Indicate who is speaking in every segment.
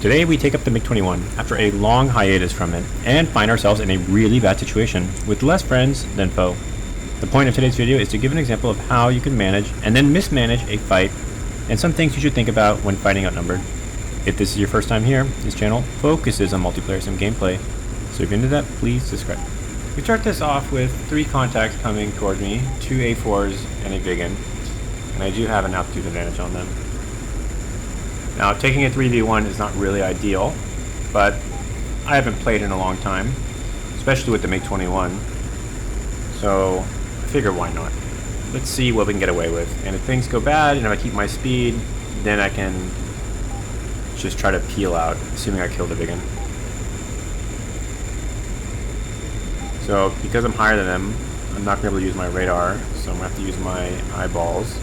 Speaker 1: Today we take up the MiG-21 after a long hiatus from it and find ourselves in a really bad situation with less friends than foe. The point of today's video is to give an example of how you can manage and then mismanage a fight and some things you should think about when fighting outnumbered. If this is your first time here, this channel focuses on multiplayer sim gameplay, so if you're into that, please subscribe. We start this off with 3 contacts coming toward me, 2 A4s and a Viggen, and I do have an altitude advantage on them. Now, taking a 3v1 is not really ideal, but I haven't played in a long time, especially with the MiG-21, so I figure why not. Let's see what we can get away with, and if things go bad and if I keep my speed, then I can just try to peel out, assuming I kill the Viggen. So, because I'm higher than them, I'm not going to be able to use my radar, so I'm going to have to use my eyeballs.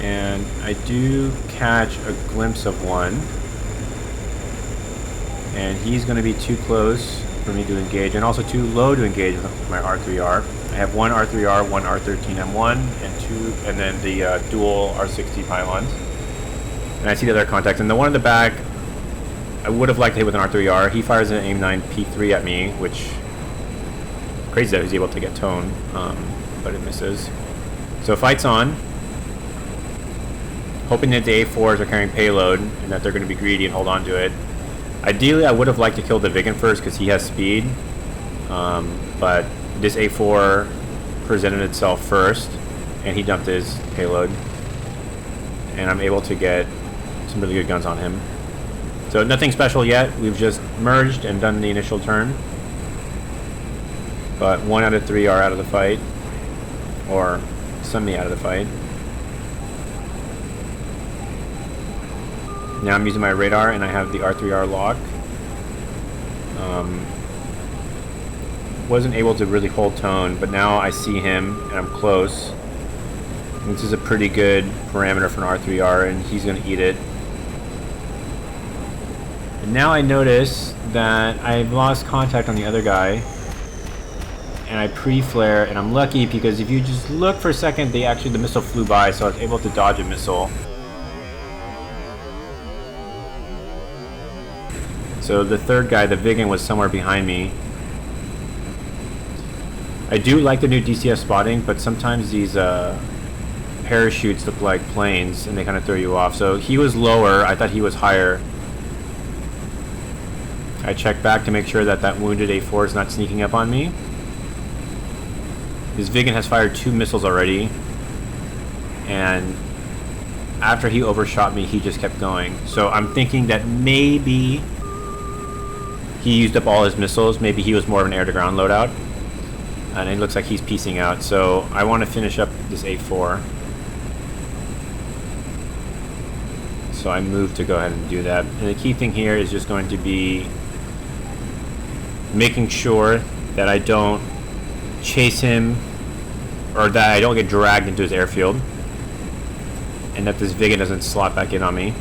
Speaker 1: And I do catch a glimpse of one, and he's going to be too close for me to engage, and also too low to engage with my R3R. I have one R3R, one R13M1, and then the dual R60 pylons. And I see the other contacts, and the one in the back, I would have liked to hit with an R3R. He fires an AIM-9 P3 at me, which crazy that he's able to get tone, but it misses. So fight's on. Hoping that the A4s are carrying payload and that they're going to be greedy and hold on to it. Ideally, I would have liked to kill the Viggen first because he has speed, but this A4 presented itself first, and he dumped his payload, and I'm able to get some really good guns on him. So nothing special yet. We've just merged and done the initial turn, but 1 out of 3 are out of the fight, or semi out of the fight. Now I'm using my radar and I have the R3R lock. Wasn't able to really hold tone, but now I see him and I'm close. And this is a pretty good parameter for an R3R, and he's going to eat it. And now I notice that I've lost contact on the other guy, and I pre-flare, and I'm lucky because if you just look for a second, the missile flew by, so I was able to dodge a missile. So the third guy, the Viggen, was somewhere behind me. I do like the new DCS spotting, but sometimes these parachutes look like planes and they kind of throw you off. So he was lower, I thought he was higher. I checked back to make sure that that wounded A4 is not sneaking up on me. His Viggen has fired 2 missiles already, and after he overshot me, he just kept going. So I'm thinking that maybe he used up all his missiles. Maybe he was more of an air-to-ground loadout. And it looks like he's piecing out. So I want to finish up this A4. So I move to go ahead and do that. And the key thing here is just going to be making sure that I don't chase him, or that I don't get dragged into his airfield, and that this Viggen doesn't slot back in on me.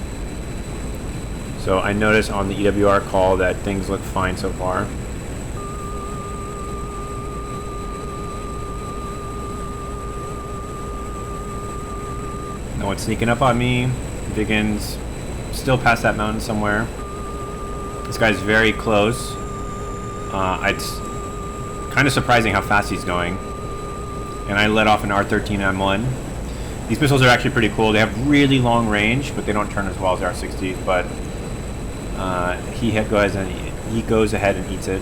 Speaker 1: So I notice on the EWR call that things look fine so far. No one's sneaking up on me. Viggen's still past that mountain somewhere. This guy's very close. It's kind of surprising how fast he's going. And I let off an R13M1. These missiles are actually pretty cool. They have really long range, but they don't turn as well as the R60s. But he goes ahead and eats it.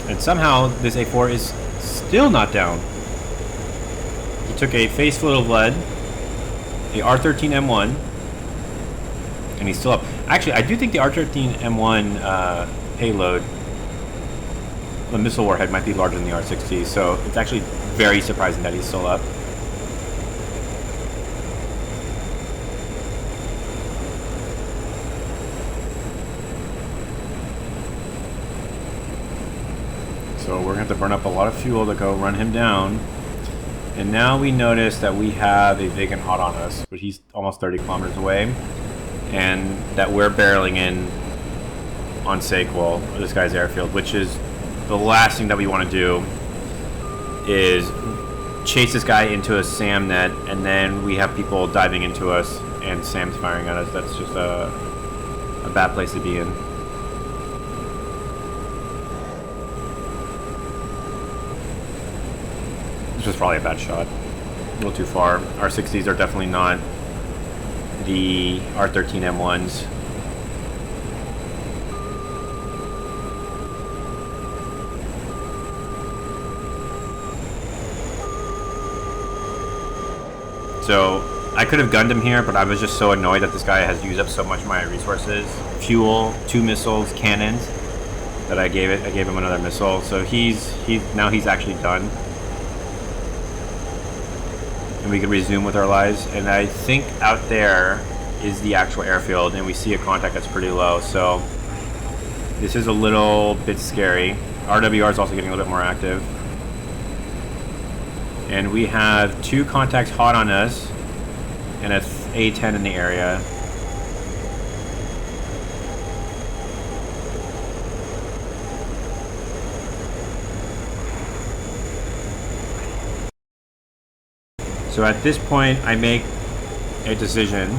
Speaker 1: And somehow this A4 is still not down. He took a face full of lead, a R13M1, and he's still up. Actually, I do think the R13M1 payload, the missile warhead, might be larger than the R60, so it's actually very surprising that he's still up. So we're going to have to burn up a lot of fuel to go run him down. And now we notice that we have a Viggen hot on us, but he's almost 30 kilometers away. And that we're barreling in on Saquel, this guy's airfield, which is the last thing that we want to do. is chase this guy into a SAM net, and then we have people diving into us and SAM's firing at us. That's just a bad place to be in. This was probably a bad shot. A little too far. R60s are definitely not the R13 M1s. So I could have gunned him here, but I was just so annoyed that this guy has used up so much of my resources. Fuel, 2 missiles, cannons, that I gave him another missile. So now he's actually done. And we can resume with our lives. And I think out there is the actual airfield, and we see a contact that's pretty low. So this is a little bit scary. RWR is also getting a little bit more active. And we have 2 contacts hot on us and a A-10 in the area. So at this point, I make a decision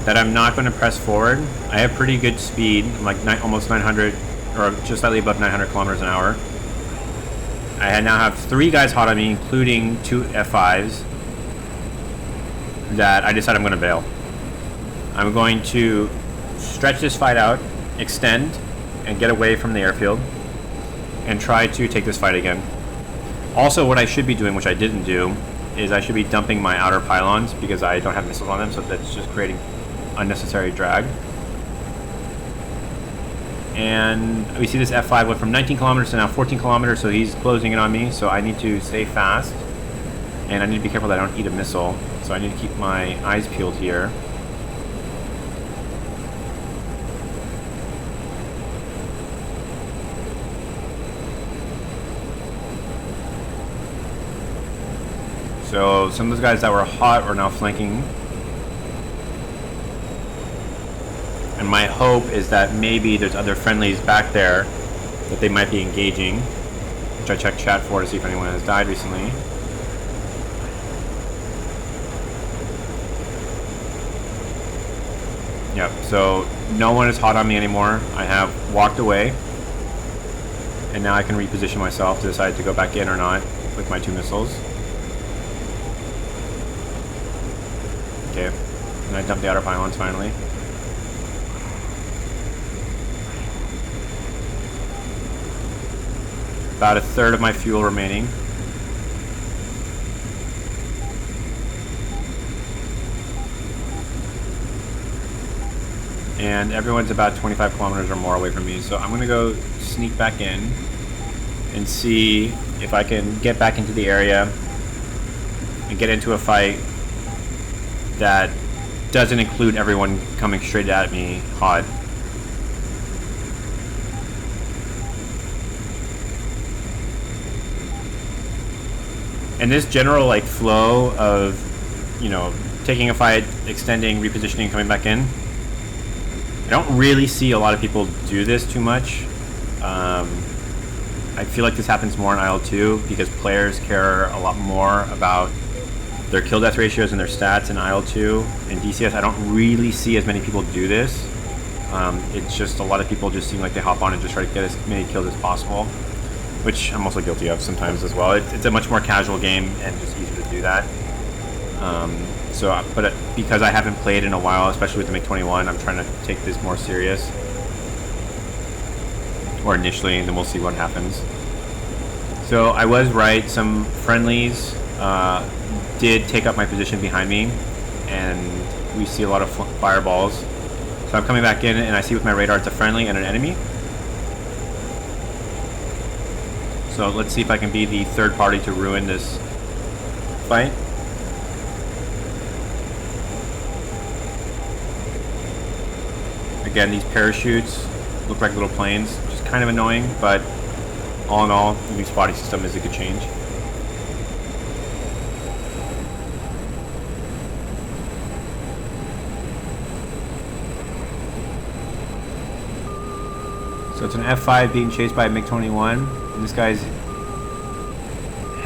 Speaker 1: that I'm not going to press forward. I have pretty good speed, like almost 900, or just slightly above 900 kilometers an hour. I now have 3 guys hot on me, including 2 F5s, that I decide I'm going to bail. I'm going to stretch this fight out, extend, and get away from the airfield, and try to take this fight again. Also, what I should be doing, which I didn't do, is I should be dumping my outer pylons because I don't have missiles on them, so that's just creating unnecessary drag. And we see this F5 went from 19 kilometers to now 14 kilometers, so he's closing in on me, so I need to stay fast. And I need to be careful that I don't eat a missile, so I need to keep my eyes peeled here. So some of those guys that were hot are now flanking. And my hope is that maybe there's other friendlies back there that they might be engaging, which I checked chat for to see if anyone has died recently. Yep, so no one is hot on me anymore. I have walked away, and now I can reposition myself to decide to go back in or not with my 2 missiles. Okay, and I dumped the outer pylons finally. About a third of my fuel remaining. And everyone's about 25 kilometers or more away from me, so I'm gonna go sneak back in and see if I can get back into the area and get into a fight that doesn't include everyone coming straight at me hot. And this general like flow of, you know, taking a fight, extending, repositioning, coming back in, I don't really see a lot of people do this too much. I feel like this happens more in IL-2 because players care a lot more about their kill death ratios and their stats in IL-2. In DCS, I don't really see as many people do this. It's just a lot of people just seem like they hop on and just try to get as many kills as possible, which I'm also guilty of sometimes as well. It's a much more casual game and just easier to do that. But because I haven't played in a while, especially with the MiG-21, I'm trying to take this more serious. Or initially, and then we'll see what happens. So I was right. Some friendlies did take up my position behind me, and we see a lot of fireballs. So I'm coming back in, and I see with my radar it's a friendly and an enemy. So let's see if I can be the third party to ruin this fight. Again, these parachutes look like little planes, which is kind of annoying, but all in all, the new spotting system is a good change. So it's an F5 being chased by a MiG-21, and this guy's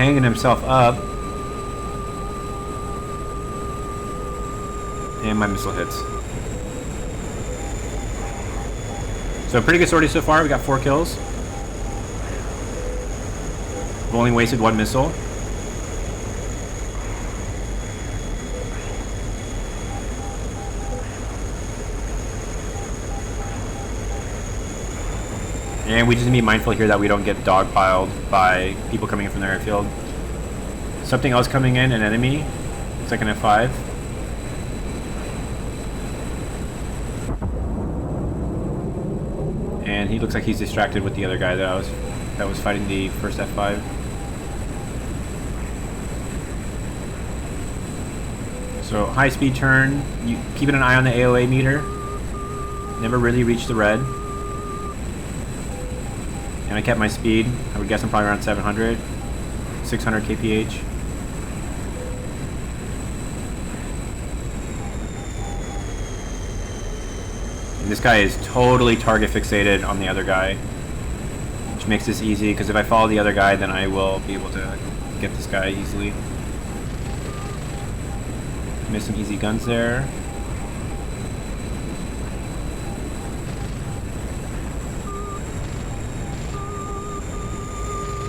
Speaker 1: hanging himself up. And my missile hits. So pretty good sortie so far. We got 4 kills. We've only wasted 1 missile. And we just need to be mindful here that we don't get dogpiled by people coming in from the airfield. Something else coming in, an enemy. It's like an F5. And he looks like he's distracted with the other guy that was fighting the first F5. So high speed turn, you keeping an eye on the AOA meter. Never really reached the red. And I kept my speed. I would guess I'm probably around 700, 600 kph. And this guy is totally target fixated on the other guy, which makes this easy, because if I follow the other guy, then I will be able to get this guy easily. Missed some easy guns there.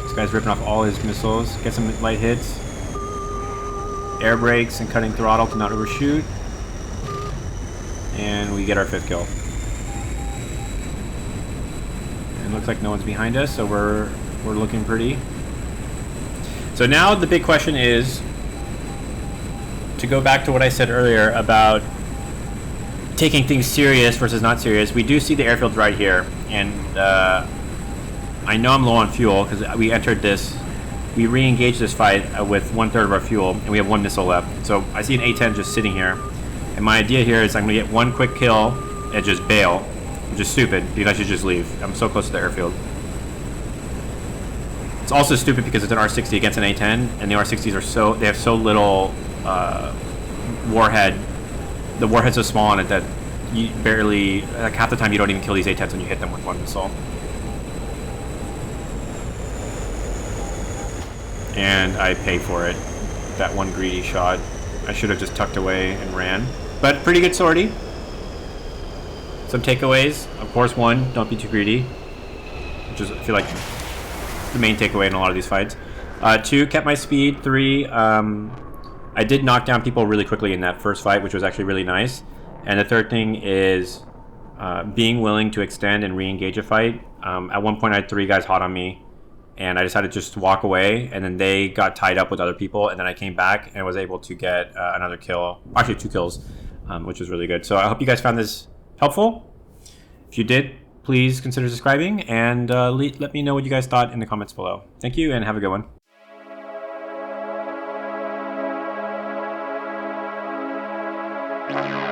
Speaker 1: This guy's ripping off all his missiles. Get some light hits. Air brakes and cutting throttle to not overshoot. And we get our 5th kill. And it looks like no one's behind us, so we're looking pretty. So now the big question is, to go back to what I said earlier about taking things serious versus not serious, we do see the airfields right here, and I know I'm low on fuel because we re-engaged this fight with 1/3 of our fuel, and we have 1 missile left. So I see an A-10 just sitting here, and my idea here is I'm going to get 1 quick kill and just bail, which is stupid because I should just leave. I'm so close to the airfield. It's also stupid because it's an R60 against an A-10, and the R60s they have so little warhead. The warhead's so small on it that you barely, like half the time you don't even kill these A-10s when you hit them with 1 missile. And I pay for it. That 1 greedy shot. I should have just tucked away and ran. But pretty good sortie. Some takeaways. Of course, 1, don't be too greedy. Which is, I feel like, the main takeaway in a lot of these fights. 2, kept my speed. 3, I did knock down people really quickly in that first fight, which was actually really nice. And the 3rd thing is being willing to extend and re-engage a fight. At one point, I had 3 guys hot on me, and I decided just to walk away, and then they got tied up with other people, and then I came back and was able to get another kill. Actually, 2 kills, which was really good. So I hope you guys found this helpful. If you did, please consider subscribing, and let me know what you guys thought in the comments below. Thank you, and have a good one.
Speaker 2: Yeah.